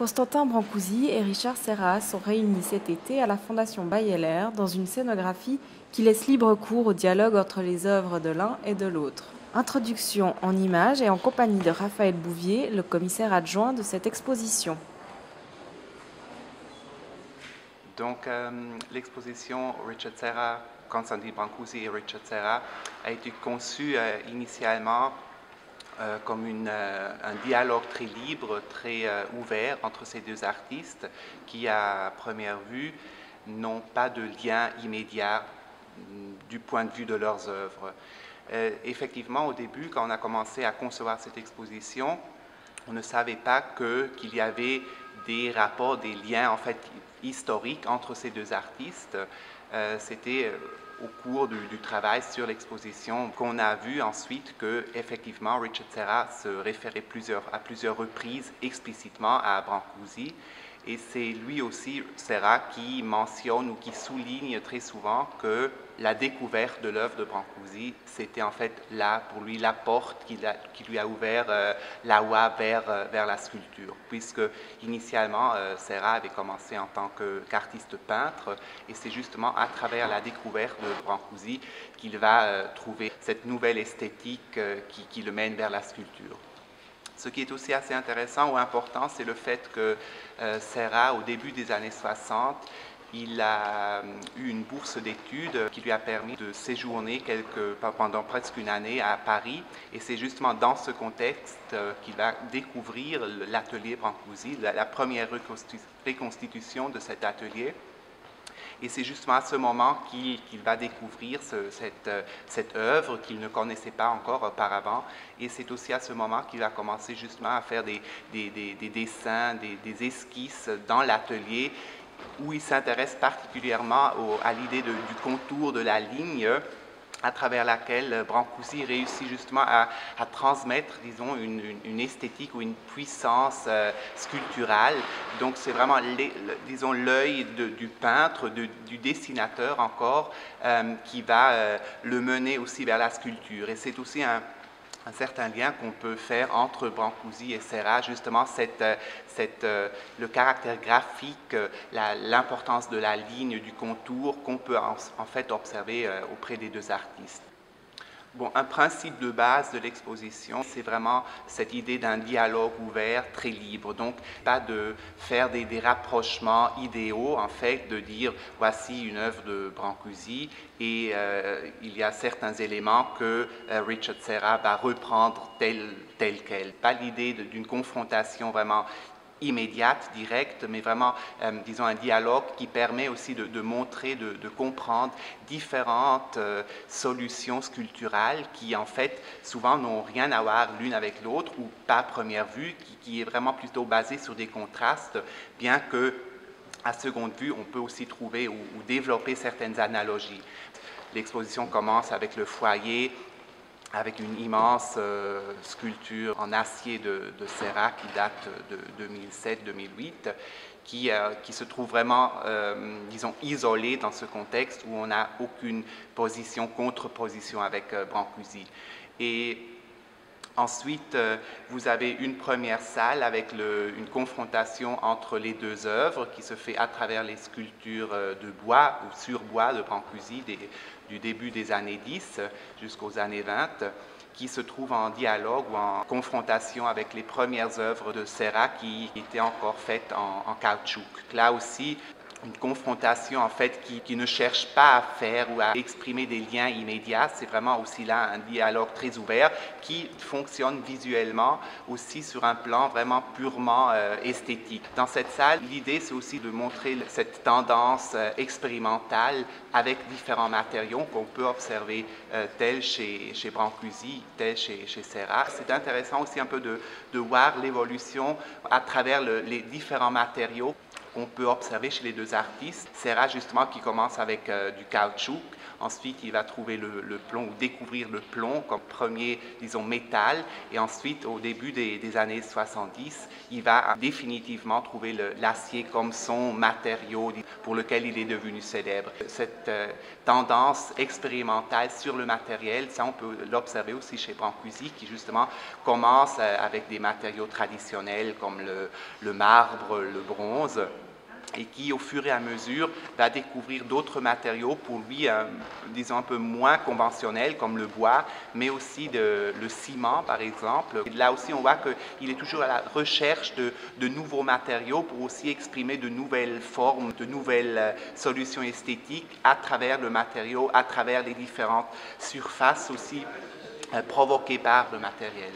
Constantin Brancusi et Richard Serra sont réunis cet été à la Fondation Bayeler dans une scénographie qui laisse libre cours au dialogue entre les œuvres de l'un et de l'autre. Introduction en images et en compagnie de Raphaël Bouvier, le commissaire adjoint de cette exposition. Donc, l'exposition Richard Serra, Constantin Brancusi et Richard Serra a été conçue initialement comme un dialogue très libre, très ouvert entre ces deux artistes qui, à première vue, n'ont pas de lien immédiat du point de vue de leurs œuvres. Effectivement, au début, quand on a commencé à concevoir cette exposition, on ne savait pas qu'il y avait des rapports, des liens en fait historiques entre ces deux artistes. C'était au cours du travail sur l'exposition qu'on a vu ensuite que effectivement Richard Serra se référait à plusieurs reprises explicitement à Brancusi. Et c'est lui aussi, Serra, qui mentionne ou qui souligne très souvent que la découverte de l'œuvre de Brancusi, c'était en fait là, pour lui, la porte qui lui a ouvert la voie vers la sculpture. Puisque initialement, Serra avait commencé en tant qu'artiste peintre, et c'est justement à travers la découverte de Brancusi qu'il va trouver cette nouvelle esthétique qui le mène vers la sculpture. Ce qui est aussi assez intéressant ou important, c'est le fait que Serra, au début des années 60, il a eu une bourse d'études qui lui a permis de séjourner pendant presque une année à Paris. Et c'est justement dans ce contexte qu'il va découvrir l'atelier Brancusi, la première reconstitution de cet atelier. Et c'est justement à ce moment qu'il va découvrir cette œuvre qu'il ne connaissait pas encore auparavant. Et c'est aussi à ce moment qu'il va commencer justement à faire des dessins, des esquisses dans l'atelier, où il s'intéresse particulièrement à l'idée du contour de la ligne, à travers laquelle Brancusi réussit justement à transmettre, disons, une esthétique ou une puissance sculpturale. Donc c'est vraiment, disons, l'œil du peintre, du dessinateur encore, qui va le mener aussi vers la sculpture. Et c'est aussi un certain lien qu'on peut faire entre Brancusi et Serra, justement le caractère graphique, l'importance de la ligne, du contour qu'on peut en fait observer auprès des deux artistes. Bon, un principe de base de l'exposition, c'est vraiment cette idée d'un dialogue ouvert, très libre. Donc, pas de faire des rapprochements idéaux, en fait, de dire voici une œuvre de Brancusi et il y a certains éléments que Richard Serra va reprendre tel quel. Pas l'idée d'une confrontation vraiment immédiate, directe, mais vraiment, disons, un dialogue qui permet aussi de montrer, de comprendre différentes solutions sculpturales qui, en fait, souvent n'ont rien à voir l'une avec l'autre ou pas à première vue, qui est vraiment plutôt basée sur des contrastes, bien que, à seconde vue, on peut aussi trouver ou développer certaines analogies. L'exposition commence avec le foyer, avec une immense sculpture en acier de Serra qui date de 2007-2008, qui se trouve vraiment, disons, isolée dans ce contexte où on n'a aucune contre-position avec Brancusi. Et ensuite, vous avez une première salle avec une confrontation entre les deux œuvres qui se fait à travers les sculptures de bois ou sur bois de Brancusi du début des années 10 jusqu'aux années 20, qui se trouvent en dialogue ou en confrontation avec les premières œuvres de Serra qui étaient encore faites en caoutchouc. Là aussi, une confrontation en fait qui ne cherche pas à faire ou à exprimer des liens immédiats. C'est vraiment aussi là un dialogue très ouvert qui fonctionne visuellement aussi sur un plan vraiment purement esthétique. Dans cette salle, l'idée c'est aussi de montrer cette tendance expérimentale avec différents matériaux qu'on peut observer tels chez Brancusi, tels chez Serra. C'est intéressant aussi un peu de voir l'évolution à travers les différents matériaux. qu'on peut observer chez les deux artistes. Serra, justement, qui commence avec du caoutchouc. Ensuite, il va trouver le plomb ou découvrir le plomb comme premier, disons, métal. Et ensuite, au début des années 70, il va définitivement trouver l'acier comme son matériau pour lequel il est devenu célèbre. Cette tendance expérimentale sur le matériel, ça, on peut l'observer aussi chez Brancusi, qui justement commence avec des matériaux traditionnels comme le marbre, le bronze, et qui, au fur et à mesure, va découvrir d'autres matériaux pour lui, disons, un peu moins conventionnels, comme le bois, mais aussi le ciment, par exemple. Et là aussi, on voit qu'il est toujours à la recherche de nouveaux matériaux pour aussi exprimer de nouvelles formes, de nouvelles solutions esthétiques à travers le matériau, à travers les différentes surfaces aussi provoquées par le matériel.